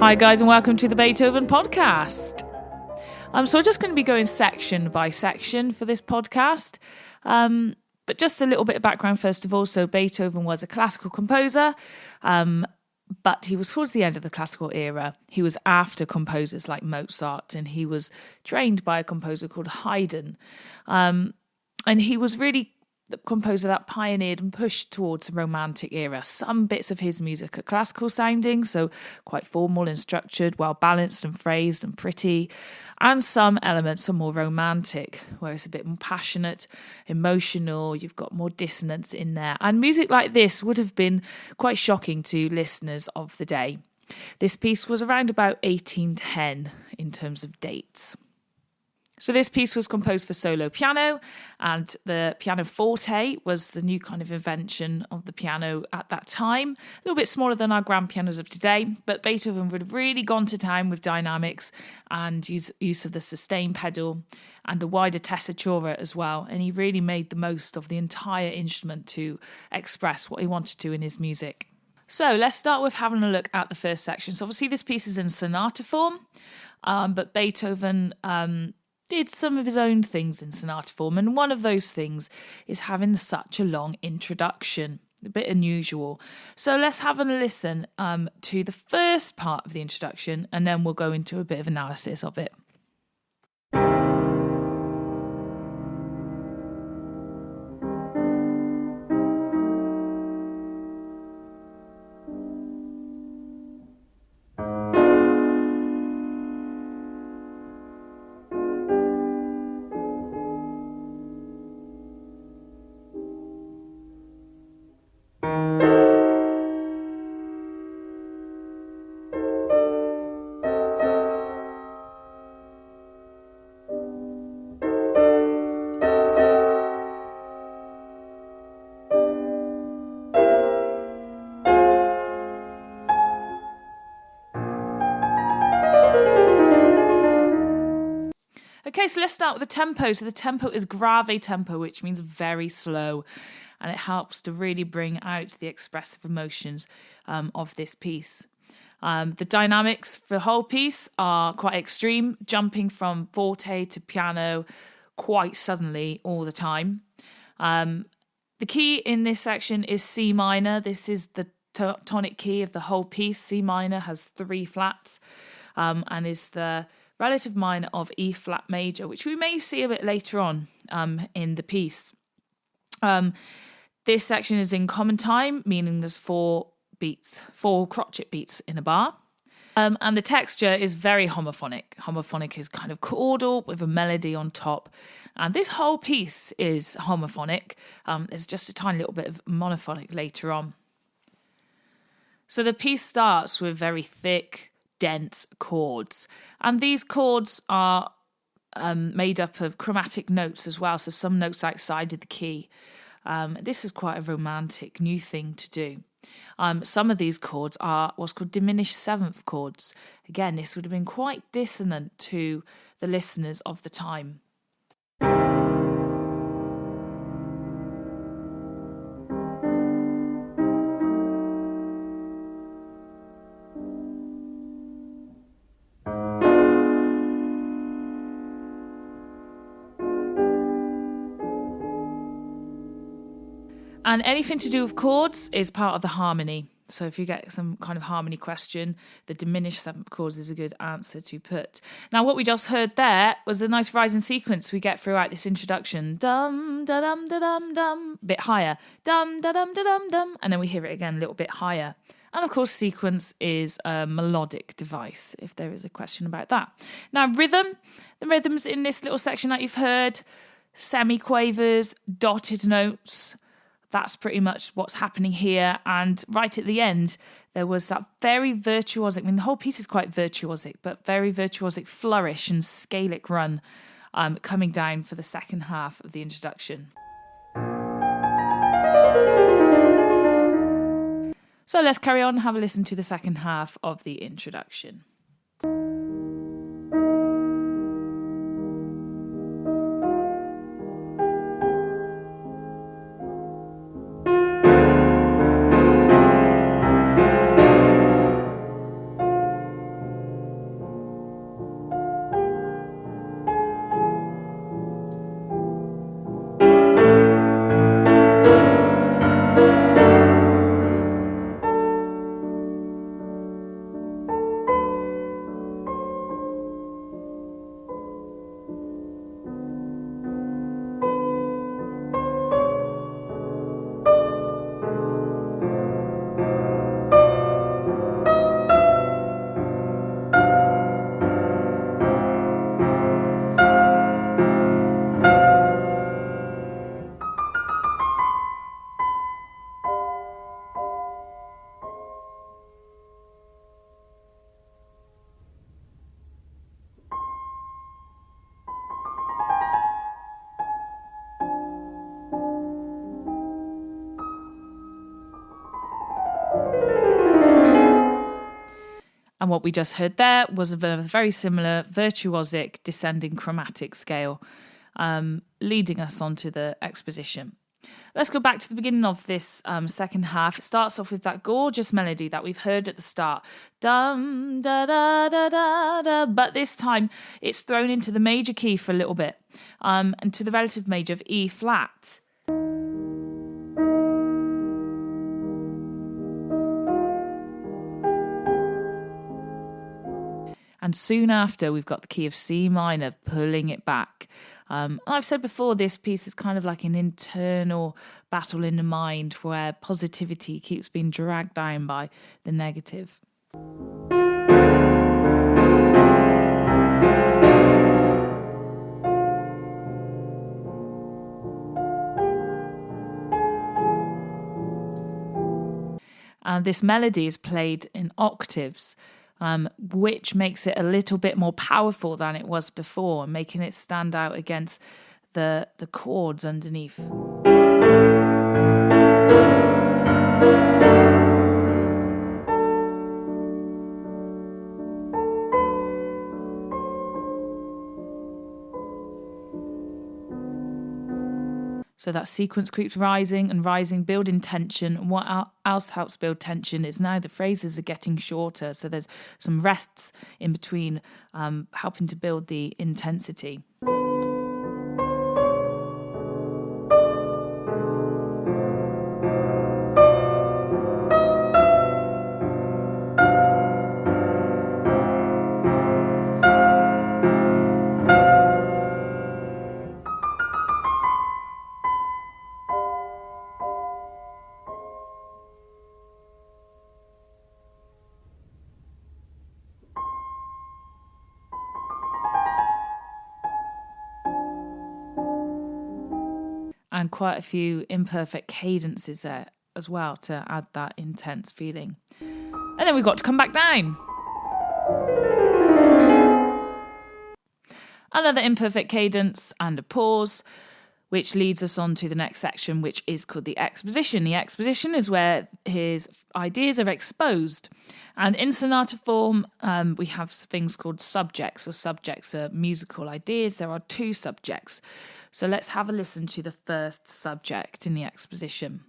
Hi guys and welcome to the Beethoven Podcast. So we're just going to be going section by section for this podcast. But just a little bit of background first of all. So Beethoven was a classical composer, but he was towards the end of the classical era. He was after composers like Mozart, and he was trained by a composer called Haydn. And he was really the composer that pioneered and pushed towards the Romantic era. Some bits of his music are classical sounding, so quite formal and structured, well balanced and phrased and pretty. And some elements are more romantic, where it's a bit more passionate, emotional, you've got more dissonance in there. And music like this would have been quite shocking to listeners of the day. This piece was around about 1810 in terms of dates. So this piece was composed for solo piano, and the pianoforte was the new kind of invention of the piano at that time. A little bit smaller than our grand pianos of today, but Beethoven would have really gone to town with dynamics and use of the sustain pedal and the wider tessitura as well. And he really made the most of the entire instrument to express what he wanted to in his music. So let's start with having a look at the first section. So obviously this piece is in sonata form, but Beethoven did some of his own things in sonata form, and one of those things is having such a long introduction, a bit unusual. So let's have a listen to the first part of the introduction, and then we'll go into a bit of analysis of it. Okay, so let's start with the tempo. So the tempo is grave tempo, which means very slow, and it helps to really bring out the expressive emotions of this piece. The dynamics for the whole piece are quite extreme, jumping from forte to piano quite suddenly all the time. The key in this section is C minor. This is the tonic key of the whole piece. C minor has 3 flats and is the relative minor of E flat major, which we may see a bit later on in the piece. This section is in common time, meaning there's 4 crotchet beats in a bar. And the texture is very homophonic. Homophonic is kind of chordal with a melody on top. And this whole piece is homophonic. There's just a tiny little bit of monophonic later on. So the piece starts with very thick, dense chords, and these chords are made up of chromatic notes as well, so some notes outside of the key. This is quite a romantic new thing to do. Some of these chords are what's called diminished seventh chords. Again, this would have been quite dissonant to the listeners of the time. And anything to do with chords is part of the harmony. So if you get some kind of harmony question, the diminished seventh chords is a good answer to put. Now, what we just heard there was the nice rising sequence we get throughout this introduction. Dum, da dum, da dum, dum, bit higher. Dum, da dum, da dum, dum. And then we hear it again a little bit higher. And of course, sequence is a melodic device, if there is a question about that. Now, rhythm. The rhythms in this little section that you've heard, semiquavers, dotted notes. That's pretty much what's happening here. And right at the end, there was that very virtuosic, the whole piece is quite virtuosic, but very virtuosic flourish and scalic run coming down for the second half of the introduction. So let's carry on and have a listen to the second half of the introduction. And what we just heard there was a very similar virtuosic descending chromatic scale, leading us onto the exposition. Let's go back to the beginning of this second half. It starts off with that gorgeous melody that we've heard at the start. Dum, da, da, da, da, da. But this time it's thrown into the major key for a little bit, and to the relative major of E flat. And soon after, we've got the key of C minor, pulling it back. I've said before, this piece is kind of like an internal battle in the mind where positivity keeps being dragged down by the negative. And this melody is played in octaves, which makes it a little bit more powerful than it was before, making it stand out against the chords underneath. So that sequence keeps rising and rising, building tension. And what else helps build tension is now the phrases are getting shorter. So there's some rests in between, helping to build the intensity. And quite a few imperfect cadences there as well to add that intense feeling. And then we've got to come back down. Another imperfect cadence and a pause, which leads us on to the next section, which is called the exposition. The exposition is where his ideas are exposed. And in sonata form, we have things called subjects, or subjects are musical ideas. There are two subjects. So let's have a listen to the first subject in the exposition.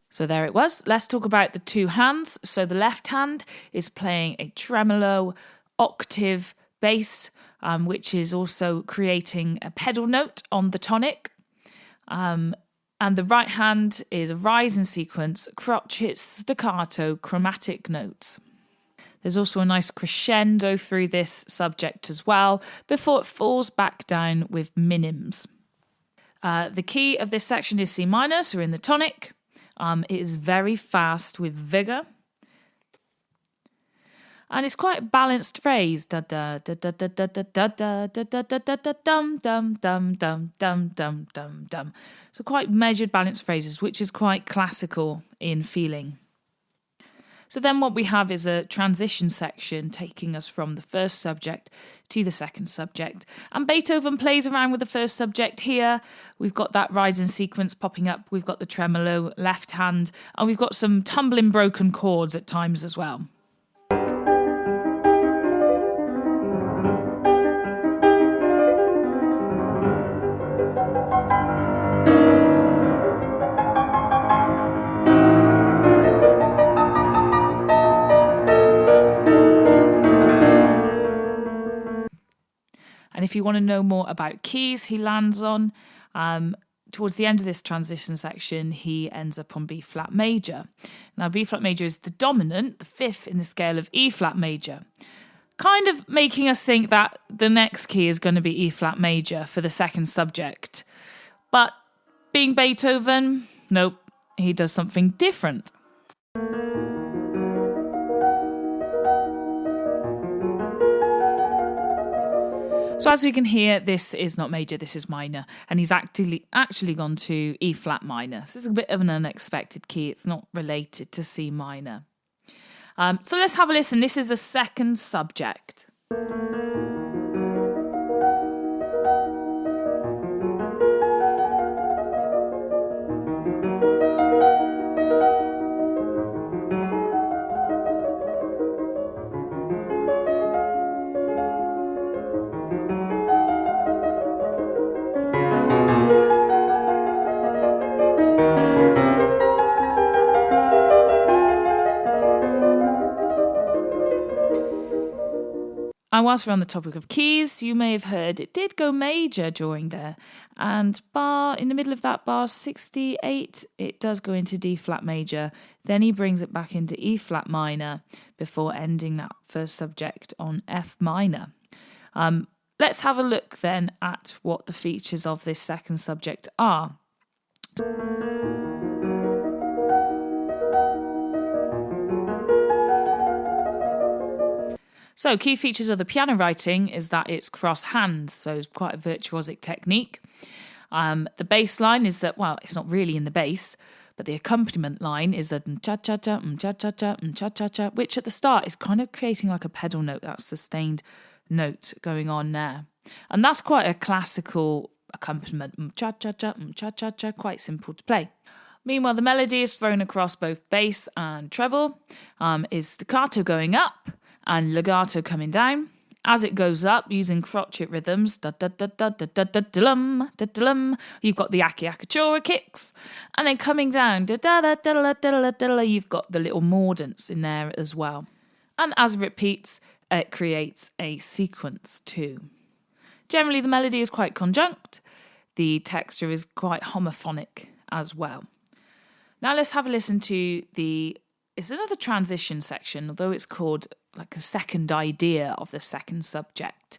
So there it was. Let's talk about the two hands. So the left hand is playing a tremolo octave bass, which is also creating a pedal note on the tonic. And the right hand is a rising sequence, crotchet, staccato, chromatic notes. There's also a nice crescendo through this subject as well, before it falls back down with minims. The key of this section is C minor, so we're in the tonic. It is very fast with vigour. And it's quite a balanced phrase. Da da da da da da da da da da da da da dum dum dum dum dum dum dum dum. So quite measured, balanced phrases, which is quite classical in feeling. So then what we have is a transition section taking us from the first subject to the second subject. And Beethoven plays around with the first subject here. We've got that rising sequence popping up. We've got the tremolo left hand. And we've got some tumbling broken chords at times as well. And if you want to know more about keys he lands on, towards the end of this transition section, he ends up on B flat major. Now, B flat major is the dominant, the fifth in the scale of E flat major, kind of making us think that the next key is going to be E flat major for the second subject. But being Beethoven, nope, he does something different. So as we can hear, this is not major, this is minor. And he's actually gone to E flat minor. So this is a bit of an unexpected key. It's not related to C minor. So let's have a listen. This is a second subject. And whilst we're on the topic of keys, you may have heard it did go major during there. And in the middle of that bar 68, it does go into D flat major. Then he brings it back into E flat minor before ending that first subject on F minor. Let's have a look then at what the features of this second subject are. So key features of the piano writing is that it's cross hands, so it's quite a virtuosic technique. The bass line is that, well, it's not really in the bass, but the accompaniment line is a cha-cha-cha, cha-cha-cha, cha-cha-cha, which at the start is kind of creating like a pedal note, that sustained note going on there. And that's quite a classical accompaniment, cha-cha-cha, cha-cha-cha, quite simple to play. Meanwhile, the melody is thrown across both bass and treble, is staccato going up, and legato coming down. As it goes up, using crotchet rhythms, da-da-da-da-da-da-da-da-lum, da-da-lum, you've got the acciaccatura kicks. And then coming down, da-da-da-da-da-da-da-da, you've got the little mordants in there as well. And as it repeats, it creates a sequence too. Generally, the melody is quite conjunct. The texture is quite homophonic as well. Now let's have a listen to it's another transition section, although it's called like a second idea of the second subject.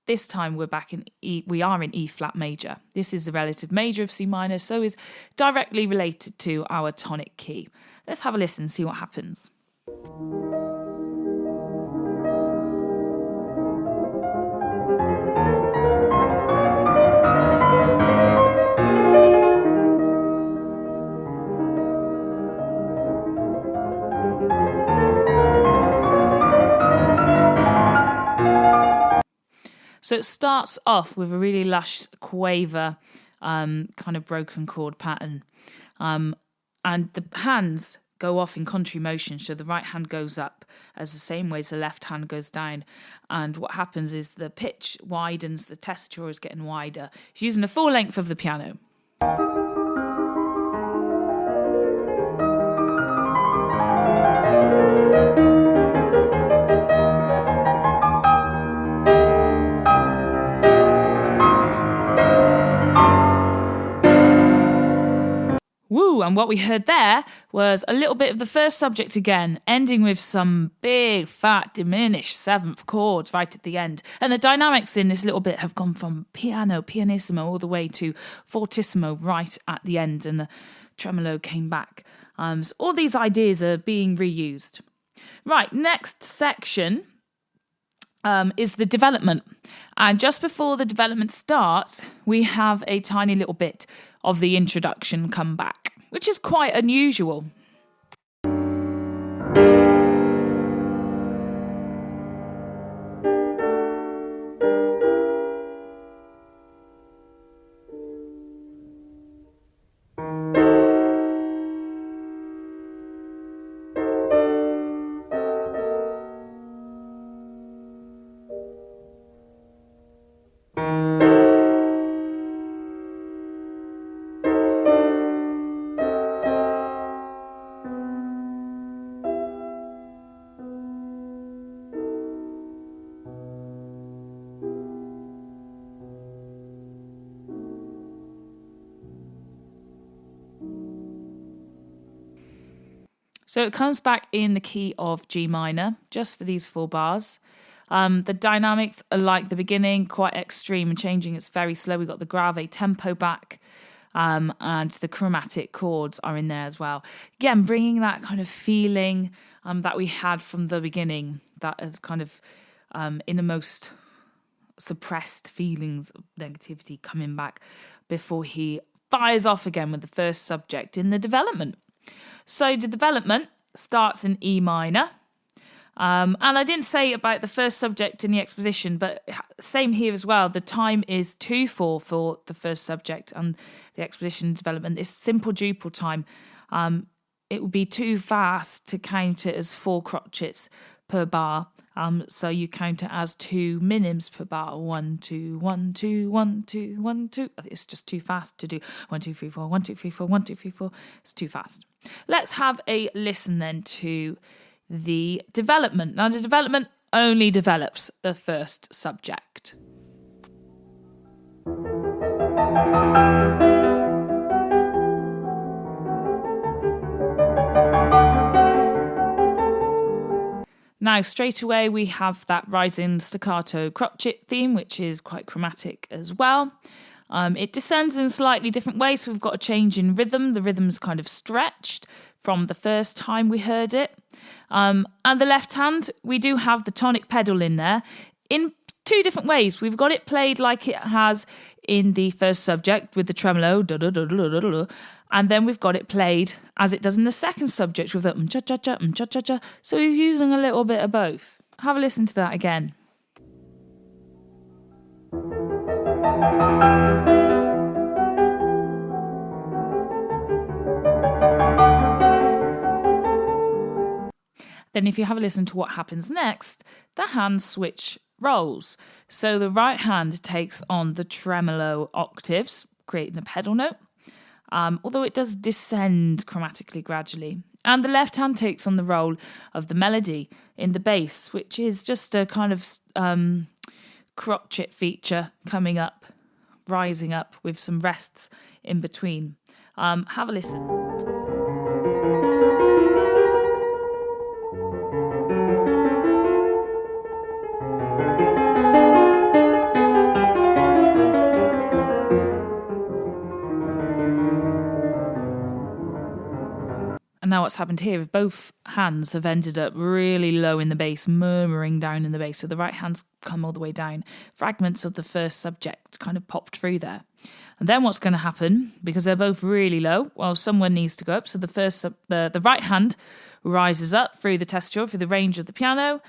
This time we're back in we are in E flat major. This is the relative major of C minor, so is directly related to our tonic key. Let's have a listen and see what happens. So it starts off with a really lush quaver, kind of broken chord pattern. And the hands go off in contrary motion. So the right hand goes up as the same way as the left hand goes down. And what happens is the pitch widens, the tessiture is getting wider. It's using the full length of the piano. Woo, and what we heard there was a little bit of the first subject again, ending with some big, fat, diminished seventh chords right at the end. And the dynamics in this little bit have gone from pianissimo all the way to fortissimo right at the end, and the tremolo came back. So all these ideas are being reused. Right, next section is the development. And just before the development starts, we have a tiny little bit of the introduction come back, which is quite unusual. So it comes back in the key of G minor, just for these 4 bars. The dynamics are like the beginning, quite extreme and changing. It's very slow. We've got the grave tempo back, and the chromatic chords are in there as well. Again, bringing that kind of feeling that we had from the beginning, that is kind of innermost suppressed feelings of negativity coming back before he fires off again with the first subject in the development. So the development starts in E minor. And I didn't say about the first subject in the exposition, but same here as well. The time is 2/4 for the first subject, and the exposition development is simple duple time. It would be too fast to count it as 4 crotchets per bar. So you count it as 2 minims per bar. 1, 2, 1, 2, 1, 2, 1, 2. It's just too fast to do 1, 2, 3, 4, 1, 2, 3, 4, 1, 2, 3, 4. It's too fast. Let's have a listen then to the development. Now the development, only develops the first subject. Now, straight away, we have that rising staccato crotchet theme, which is quite chromatic as well. It descends in slightly different ways, so we've got a change in rhythm. The rhythm's kind of stretched from the first time we heard it. And the left hand, we do have the tonic pedal in there in two different ways. We've got it played like it has in the first subject with the tremolo, and then we've got it played as it does in the second subject with the cha-cha-cha, cha-cha-cha. So he's using a little bit of both. Have a listen to that again. Then if you have a listen to what happens next, the hand switch rolls. So the right hand takes on the tremolo octaves, creating a pedal note, although it does descend chromatically gradually. And the left hand takes on the role of the melody in the bass, which is just a kind of crotchet feature coming up, rising up with some rests in between. Have a listen. Now what's happened here, both hands have ended up really low in the bass, murmuring down in the bass. So the right hand's come all the way down. Fragments of the first subject kind of popped through there. And then what's going to happen, because they're both really low, well, someone needs to go up. So the right hand rises up through the tessiture, through the range of the piano.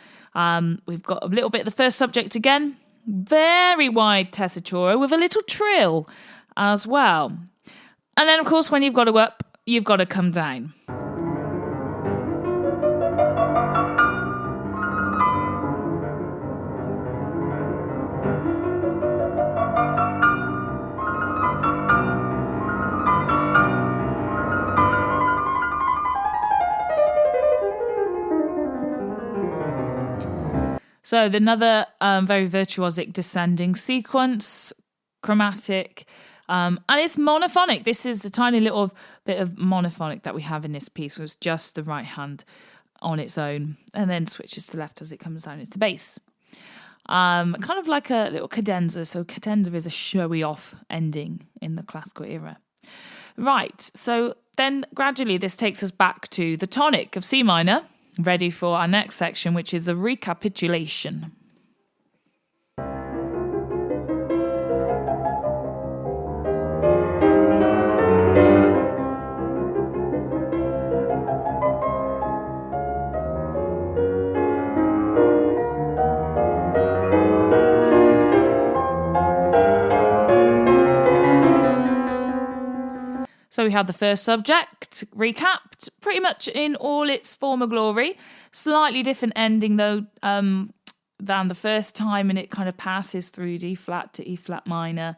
We've got a little bit of the first subject again. Very wide tessitura with a little trill as well. And then, of course, when you've got to go up, you've got to come down. So another very virtuosic descending sequence, chromatic, and it's monophonic. This is a tiny little bit of monophonic that we have in this piece. So it's just the right hand on its own and then switches to the left as it comes down into the bass. Kind of like a little cadenza. So cadenza is a showy off ending in the classical era. Right, so then gradually this takes us back to the tonic of C minor, ready for our next section, which is the recapitulation. So we had the first subject recapped pretty much in all its former glory. Slightly different ending though than the first time, and it kind of passes through D flat to E flat minor,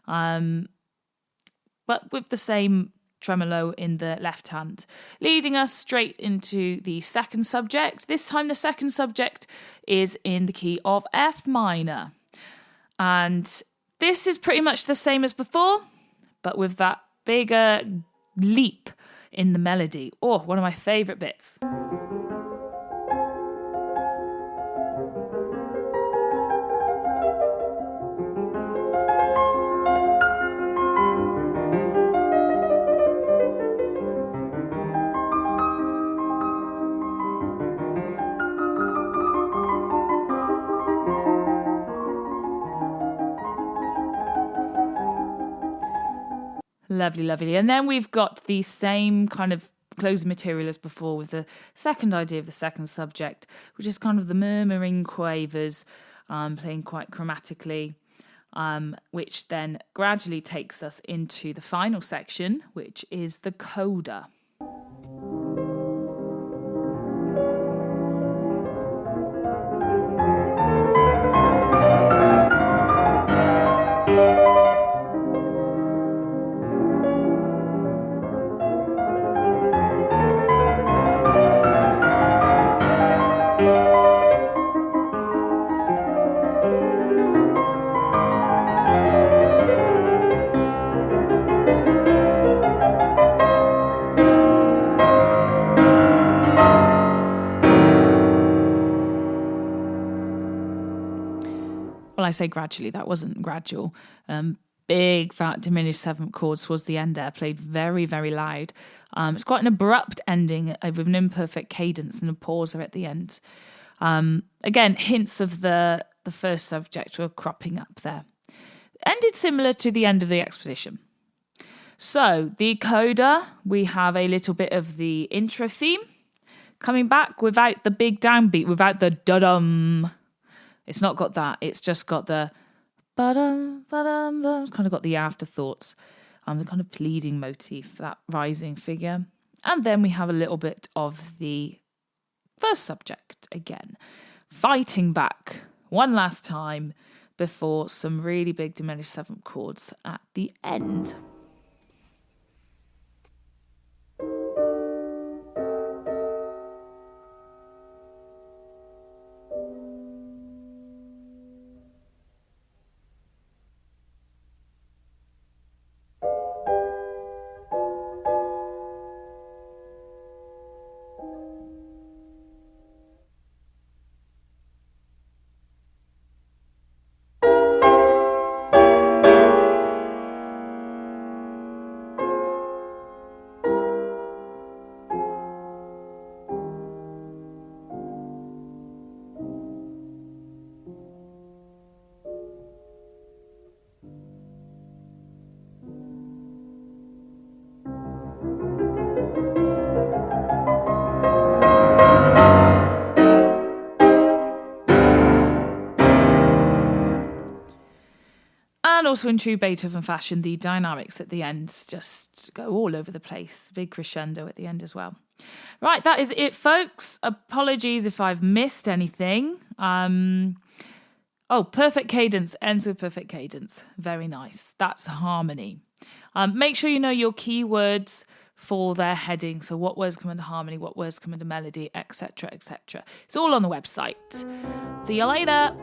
but with the same tremolo in the left hand, leading us straight into the second subject. This time the second subject is in the key of F minor. And this is pretty much the same as before, but with that bigger leap in the melody. Oh, one of my favourite bits. Lovely, lovely. And then we've got the same kind of closing material as before with the second idea of the second subject, which is kind of the murmuring quavers, playing quite chromatically, which then gradually takes us into the final section, which is the coda. I say gradually, that wasn't gradual. Big, fat, diminished seventh chords towards the end there, played very, very loud. It's quite an abrupt ending with an imperfect cadence and a pause at the end. Again, hints of the first subject were cropping up there. Ended similar to the end of the exposition. So, the coda, we have a little bit of the intro theme coming back without the big downbeat, without the da-dum. It's not got that. It's just got the ba-dum, ba-dum, ba-dum. It's kind of got the afterthoughts, the kind of pleading motif, that rising figure. And then we have a little bit of the first subject again, fighting back one last time before some really big diminished seventh chords at the end. And also in true Beethoven fashion, the dynamics at the end just go all over the place. Big crescendo at the end as well. Right, that is it, folks. Apologies if I've missed anything. Perfect cadence. Ends with perfect cadence. Very nice. That's harmony. Make sure you know your keywords for their heading. So what words come under harmony, what words come under melody, etc., etc. It's all on the website. See you later.